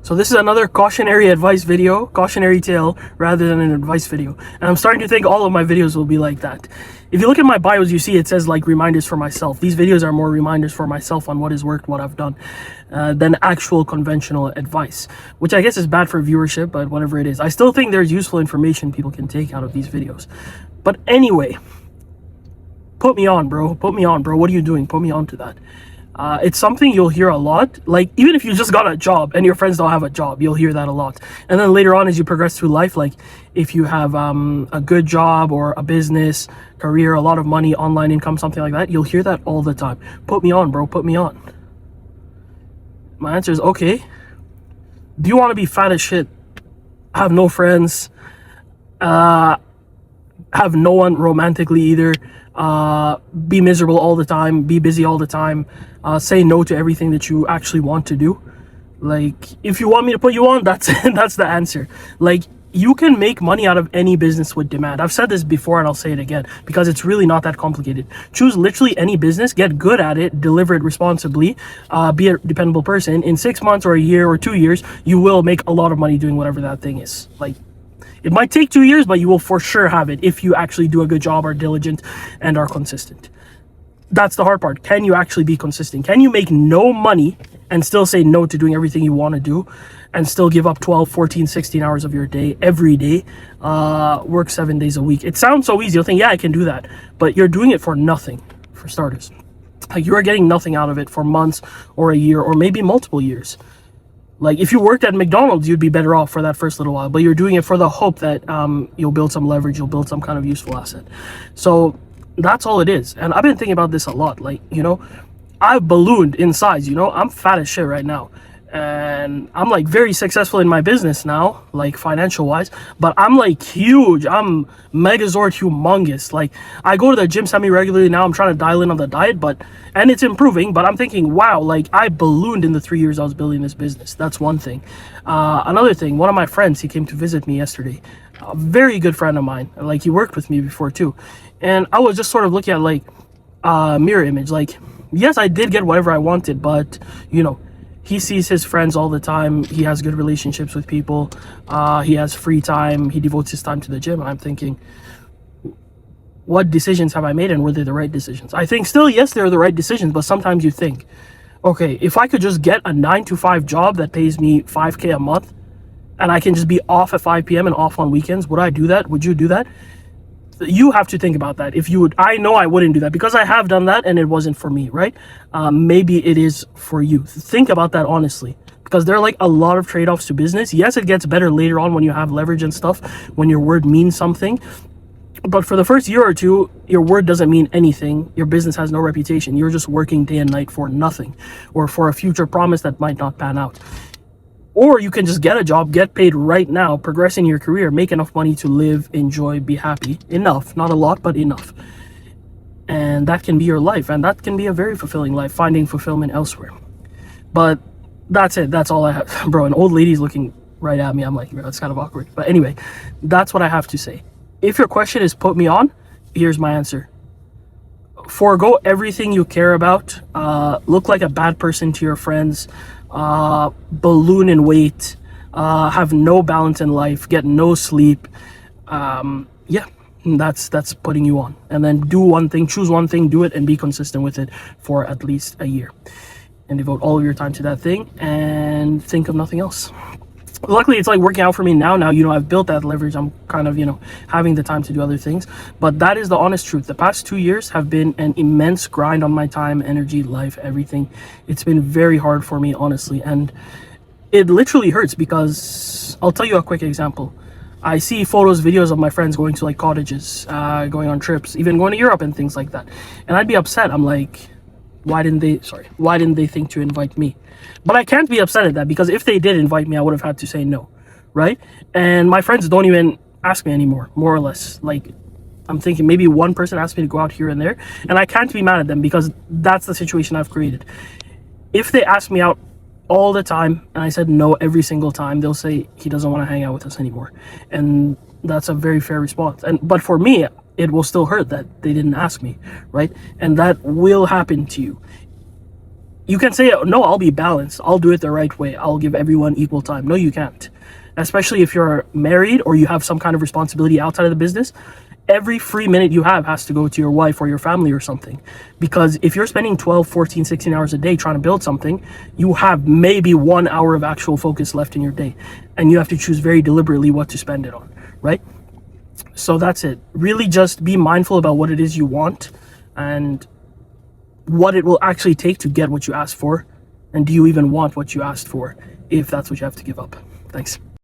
So this is another cautionary advice video, cautionary tale, rather than an advice video. And I'm starting to think all of my videos will be like that. If you look at my bios, you see it says like reminders for myself. These videos are more reminders for myself on what has worked, what I've done, than actual conventional advice, which I guess is bad for viewership, but whatever it is. I still think there's useful information people can take out of these videos. But anyway, put me on, bro. Put me on, bro. What are you doing? Put me on to that. It's something you'll hear a lot. Like, even if you just got a job and your friends don't have a job, you'll hear that a lot. And then later on, as you progress through life, like if you have a good job or a business, career, a lot of money, online income, something like that, you'll hear that all the time. Put me on, bro. Put me on. My answer is, okay. Do you want to be fat as shit? Have no friends? Have no one romantically either? Be miserable all the time, be busy all the time, say no to everything that you actually want to do? Like, if you want me to put you on, that's that's the answer. Like, you can make money out of any business with demand. I've said this before and I'll say it again because it's really not that complicated. Choose literally any business, get good at it, deliver it responsibly, be a dependable person. In 6 months or a year or 2 years, you will make a lot of money doing whatever that thing is. Like, it might take 2 years, but you will for sure have it if you actually do a good job, are diligent, and are consistent. That's the hard part. Can you actually be consistent? Can you make no money and still say no to doing everything you want to do and still give up 12, 14, 16 hours of your day every day, work 7 days a week? It sounds so easy. You'll think, yeah, I can do that. But you're doing it for nothing, for starters. Like, you are getting nothing out of it for months or a year or maybe multiple years. Like, if you worked at McDonald's, you'd be better off for that first little while, but you're doing it for the hope that you'll build some leverage, you'll build some kind of useful asset. So that's all it is. And I've been thinking about this a lot. Like, you know, I've ballooned in size, you know, I'm fat as shit right now. And I'm like very successful in my business now, like financial wise, but I'm like huge. I'm megazord humongous. Like, I go to the gym semi-regularly now. I'm trying to dial in on the diet, and it's improving, but I'm thinking, wow, like, I ballooned in the 3 years I was building this business. That's one thing. Another thing, one of my friends, he came to visit me yesterday, a very good friend of mine. Like, he worked with me before too. And I was just sort of looking at like mirror image. Like, yes, I did get whatever I wanted, but you know, he sees his friends all the time. He has good relationships with people. He has free time. He devotes his time to the gym. I'm thinking, what decisions have I made, and were they the right decisions? I think still, yes, they're the right decisions, but sometimes you think, okay, if I could just get a 9-to-5 job that pays me $5K a month, and I can just be off at 5 p.m. and off on weekends, would I do that? Would you do that? You have to think about that. If you would, I know I wouldn't do that because I have done that and it wasn't for me, right? Maybe it is for you. Think about that honestly, because there are like a lot of trade-offs to business. Yes, it gets better later on when you have leverage and stuff, when your word means something. But for the first year or two, your word doesn't mean anything. Your business has no reputation. You're just working day and night for nothing, or for a future promise that might not pan out. Or you can just get a job, get paid right now, progress in your career, make enough money to live, enjoy, be happy. Enough, not a lot, but enough. And that can be your life, and that can be a very fulfilling life, finding fulfillment elsewhere. But that's it, that's all I have. Bro, an old lady's looking right at me. I'm like, that's kind of awkward. But anyway, that's what I have to say. If your question is put me on, here's my answer. Forego everything you care about, look like a bad person to your friends, balloon in weight, have no balance in life, get no sleep. Yeah, that's putting you on. And then do one thing, choose one thing, do it, and be consistent with it for at least a year. And devote all of your time to that thing and think of nothing else. Luckily, it's like working out for me now, you know, I've built that leverage. I'm kind of, you know, having the time to do other things. But that is the honest truth. The past 2 years have been an immense grind on my time, energy, life, everything. It's been very hard for me, honestly. And it literally hurts because I'll tell you a quick example. I see photos, videos of my friends going to like cottages, going on trips, even going to Europe and things like that. And I'd be upset. I'm like, why didn't they think to invite me? But I can't be upset at that, because if they did invite me, I would have had to say no, right? And my friends don't even ask me anymore, more or less. Like, I'm thinking maybe one person asked me to go out here and there, and I can't be mad at them because that's the situation I've created. If they ask me out all the time and I said no every single time, they'll say he doesn't want to hang out with us anymore. And that's a very fair response. But for me, it will still hurt that they didn't ask me, right? And that will happen to you. You can say, no, I'll be balanced. I'll do it the right way. I'll give everyone equal time. No, you can't. Especially if you're married or you have some kind of responsibility outside of the business. Every free minute you have has to go to your wife or your family or something. Because if you're spending 12, 14, 16 hours a day trying to build something, you have maybe 1 hour of actual focus left in your day. And you have to choose very deliberately what to spend it on, right? So that's it. Really just be mindful about what it is you want and what it will actually take to get what you asked for. And do you even want what you asked for if that's what you have to give up? Thanks.